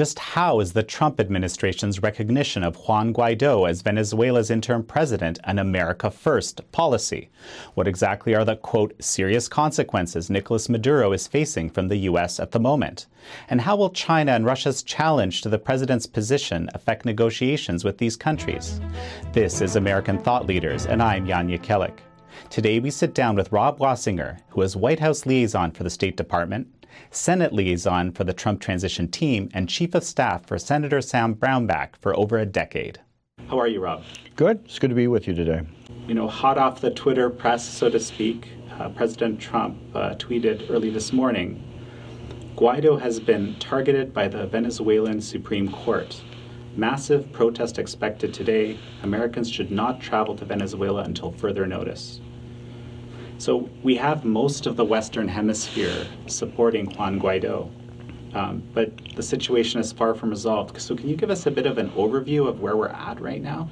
Just how is the Trump administration's recognition of Juan Guaido as Venezuela's interim president an America First policy? What exactly are the, quote, serious consequences Nicolas Maduro is facing from the U.S. at the moment? And how will China and Russia's challenge to the president's position affect negotiations with these countries? This is American Thought Leaders, and I'm Jan Jekielek. Today we sit down with Rob Wasinger, who is White House liaison for the State Department, Senate liaison for the Trump transition team, and Chief of Staff for Senator Sam Brownback for over a decade. How are you, Rob? Good. It's good to be with you today. You know, hot off the Twitter press, so to speak, President Trump tweeted early this morning, Guaido has been targeted by the Venezuelan Supreme Court. Massive protest expected today. Americans should not travel to Venezuela until further notice. So we have most of the Western Hemisphere supporting Juan Guaido, but the situation is far from resolved. So can you give us a bit of an overview of where we're at right now?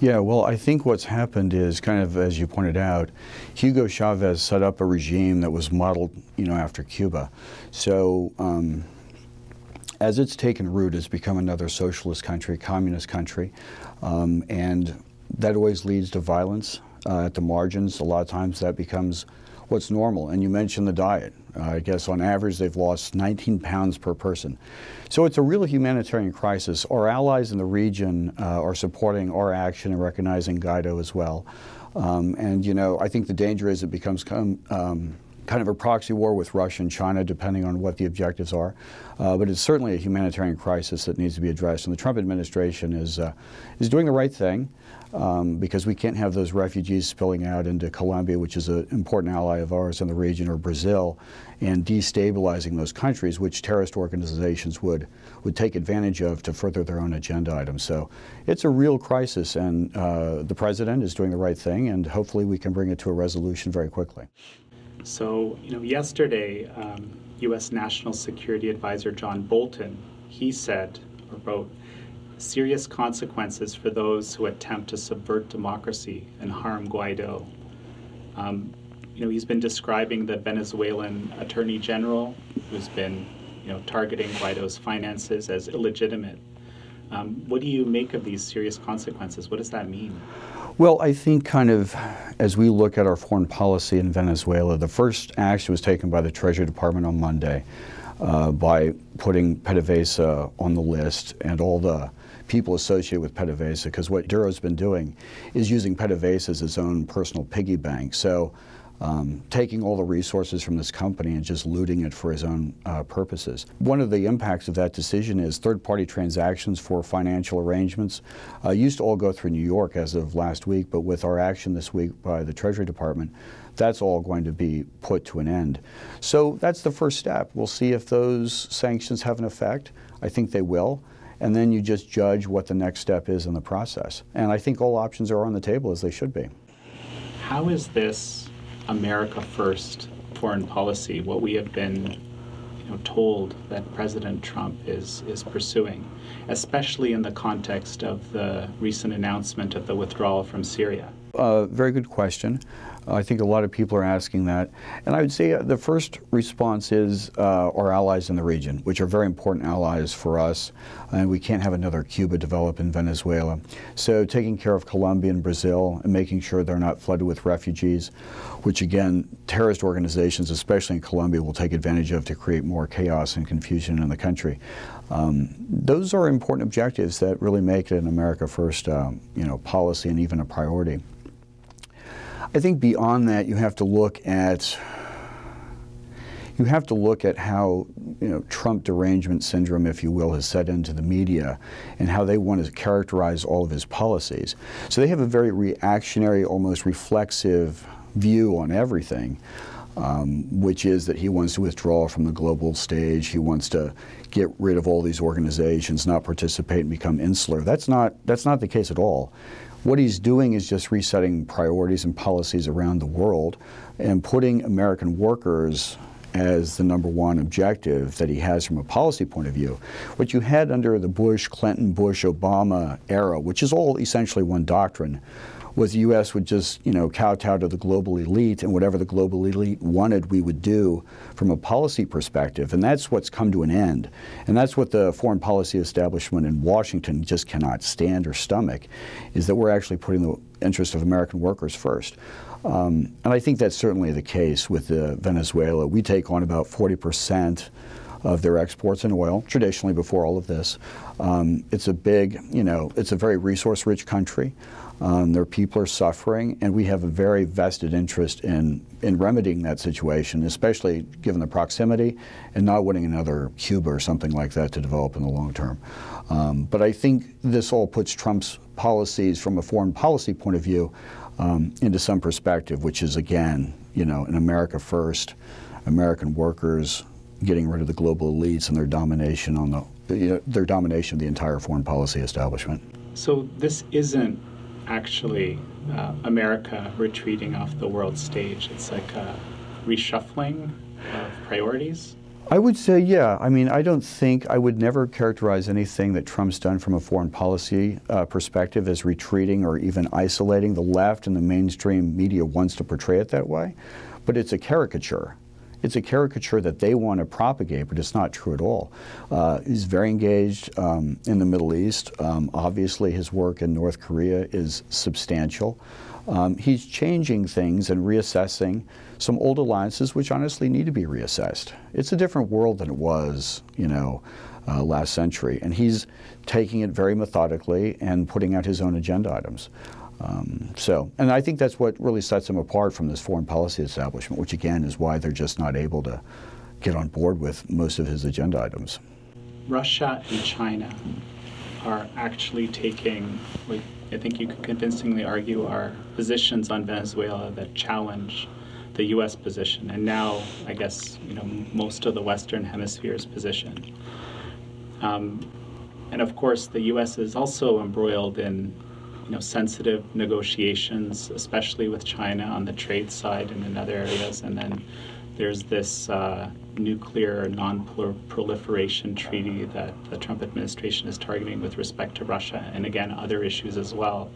Yeah, well, I think what's happened is kind of, as you pointed out, Hugo Chavez set up a regime that was modeled, after Cuba. So as it's taken root, it's become another socialist country, communist country, and that always leads to violence. At the margins, a lot of times that becomes what's normal. And you mentioned the diet. I guess on average they've lost 19 pounds per person. So it's a real humanitarian crisis. Our allies in the region are supporting our action and recognizing Guaido as well. And I think the danger is it becomes kind of a proxy war with Russia and China, depending on what the objectives are. But it's certainly a humanitarian crisis that needs to be addressed. And the Trump administration is doing the right thing. Because we can't have those refugees spilling out into Colombia, which is an important ally of ours in the region, or Brazil, and destabilizing those countries, which terrorist organizations would take advantage of to further their own agenda items. So it's a real crisis, and the president is doing the right thing, and hopefully we can bring it to a resolution very quickly. So, yesterday, U.S. National Security Advisor John Bolton, he said, or wrote, serious consequences for those who attempt to subvert democracy and harm Guaido. He's been describing the Venezuelan Attorney General, who's been, targeting Guaido's finances as illegitimate. What do you make of these serious consequences? What does that mean? Well, I think kind of as we look at our foreign policy in Venezuela, the first action was taken by the Treasury Department on Monday by putting PDVSA on the list and all the people associated with PDVSA, because what Maduro's been doing is using PDVSA as his own personal piggy bank. So taking all the resources from this company and just looting it for his own purposes. One of the impacts of that decision is third-party transactions for financial arrangements used to all go through New York as of last week, but with our action this week by the Treasury Department, that's all going to be put to an end. So that's the first step. We'll see if those sanctions have an effect. I think they will. And then you just judge what the next step is in the process. And I think all options are on the table, as they should be. How is this America First foreign policy, what we have been told that President Trump is pursuing, especially in the context of the recent announcement of the withdrawal from Syria? Very good question. I think a lot of people are asking that. And I would say the first response is our allies in the region, which are very important allies for us. And we can't have another Cuba develop in Venezuela. So taking care of Colombia and Brazil and making sure they're not flooded with refugees, which again, terrorist organizations, especially in Colombia, will take advantage of to create more chaos and confusion in the country. Those are important objectives that really make it an America First policy and even a priority. I think beyond that, you have to look at how Trump derangement syndrome, if you will, has set into the media and how they want to characterize all of his policies. So they have a very reactionary, almost reflexive view on everything, which is that he wants to withdraw from the global stage. He wants to get rid of all these organizations, not participate, and become insular. That's not the case at all. What he's doing is just resetting priorities and policies around the world and putting American workers as the #1 objective that he has from a policy point of view. What you had under the Bush, Clinton, Bush, Obama era, which is all essentially one doctrine, was the U.S. would just, kowtow to the global elite, and whatever the global elite wanted, we would do from a policy perspective. And that's what's come to an end. And that's what the foreign policy establishment in Washington just cannot stand or stomach, is that we're actually putting the interest of American workers first. And I think that's certainly the case with Venezuela. We take on about 40% of their exports in oil, traditionally before all of this. It's a big, it's a very resource-rich country. Their people are suffering, and we have a very vested interest in remedying that situation, especially given the proximity and not wanting another Cuba or something like that to develop in the long term. But I think this all puts Trump's policies from a foreign policy point of view into some perspective, which is, again, an America first, American workers getting rid of the global elites and their domination on their domination of the entire foreign policy establishment. So this isn't actually America retreating off the world stage. It's like a reshuffling of priorities? I would say, yeah. I mean, I would never characterize anything that Trump's done from a foreign policy perspective as retreating or even isolating. The left and the mainstream media wants to portray it that way, but it's a caricature. It's a caricature that they want to propagate, but it's not true at all. He's very engaged in the Middle East. Obviously, his work in North Korea is substantial. He's changing things and reassessing some old alliances which honestly need to be reassessed. It's a different world than it was, last century, and he's taking it very methodically and putting out his own agenda items. And I think that's what really sets him apart from this foreign policy establishment, which again is why they're just not able to get on board with most of his agenda items. Russia and China are actually taking, what I think you could convincingly argue, are positions on Venezuela that challenge the U.S. position, and now, I guess, most of the Western Hemisphere's position. And of course, the U.S. is also embroiled in sensitive negotiations, especially with China on the trade side and in other areas. And then there's this nuclear non-proliferation treaty that the Trump administration is targeting with respect to Russia, and again, other issues as well.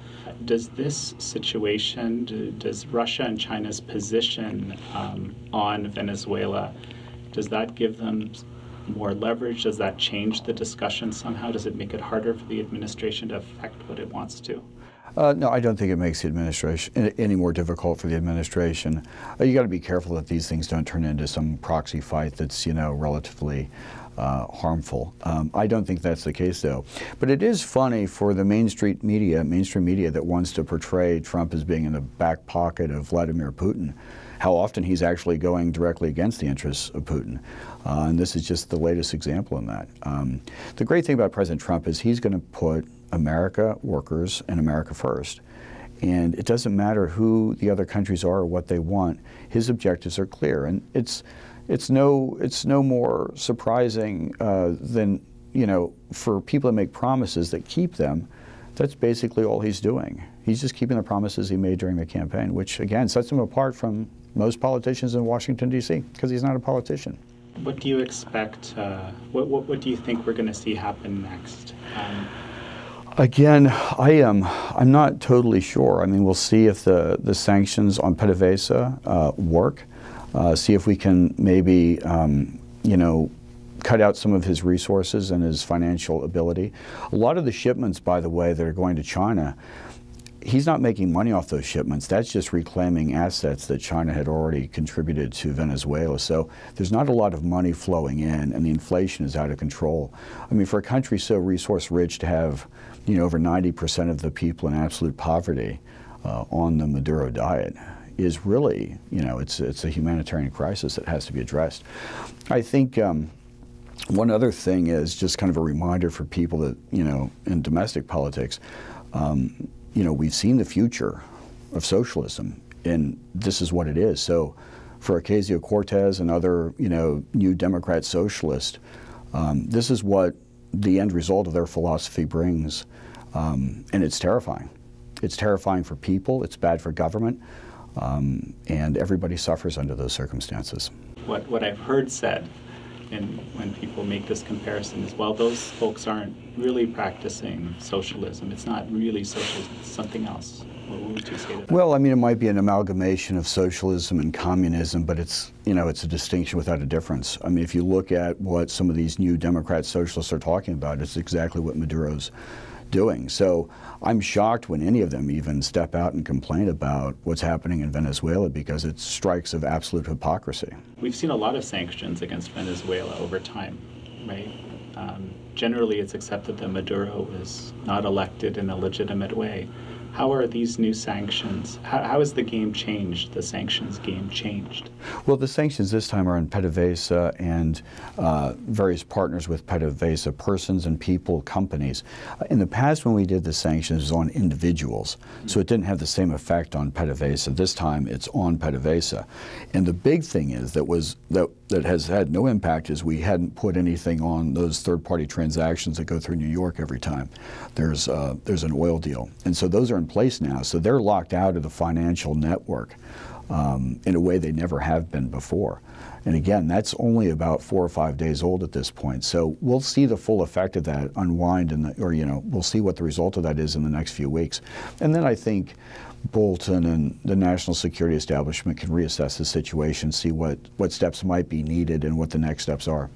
Does this situation, does Russia and China's position on Venezuela, does that give them more leverage? Does that change the discussion somehow? Does it make it harder for the administration to affect what it wants to? No, I don't think it makes the administration any more difficult for the administration. You got to be careful that these things don't turn into some proxy fight that's, relatively harmful. I don't think that's the case, though. But it is funny for the mainstream media that wants to portray Trump as being in the back pocket of Vladimir Putin, how often he's actually going directly against the interests of Putin. And this is just the latest example in that. The great thing about President Trump is he's going to put America workers and America first. And it doesn't matter who the other countries are or what they want. His objectives are clear. And it's no more surprising than, for people to make promises that keep them. That's basically all he's doing. He's just keeping the promises he made during the campaign, which, again, sets him apart from most politicians in Washington, D.C., because he's not a politician. What do you expect, what do you think we're going to see happen next? Again, I'm not totally sure. I mean, we'll see if the sanctions on PDVSA work, see if we can maybe, cut out some of his resources and his financial ability. A lot of the shipments, by the way, that are going to China, he's not making money off those shipments. That's just reclaiming assets that China had already contributed to Venezuela. So there's not a lot of money flowing in, and the inflation is out of control. I mean, for a country so resource-rich to have, over 90% of the people in absolute poverty on the Maduro diet is really, it's a humanitarian crisis that has to be addressed. I think one other thing is just kind of a reminder for people that, in domestic politics, we've seen the future of socialism, and this is what it is. So for Ocasio-Cortez and other, new Democrat socialists, this is what the end result of their philosophy brings, and it's terrifying. It's terrifying for people. It's bad for government. And everybody suffers under those circumstances. What I've heard said, and when people make this comparison, is, well, those folks aren't really practicing socialism. It's not really socialism. It's something else. What would you say to that? Well, I mean, it might be an amalgamation of socialism and communism, but it's, you know, it's a distinction without a difference. I mean, if you look at what some of these new Democrat socialists are talking about, it's exactly what Maduro's doing. So I'm shocked when any of them even step out and complain about what's happening in Venezuela, because it strikes of absolute hypocrisy. We've seen a lot of sanctions against Venezuela over time, right? Generally, it's accepted that Maduro is not elected in a legitimate way. How are these new sanctions, how has the game changed, the sanctions game changed? Well, the sanctions this time are on PDVSA and various partners with PDVSA, persons and people, companies. In the past, when we did the sanctions, it was on individuals, so it didn't have the same effect on PDVSA. This time, it's on PDVSA. And the big thing is that has had no impact is we hadn't put anything on those third-party transactions that go through New York every time there's an oil deal. And so those are in place now, so they're locked out of the financial network in a way they never have been before. And again, that's only about 4 or 5 days old at this point. So we'll see the full effect of that unwind, we'll see what the result of that is in the next few weeks. And then I think Bolton and the national security establishment can reassess the situation, see what steps might be needed and what the next steps are.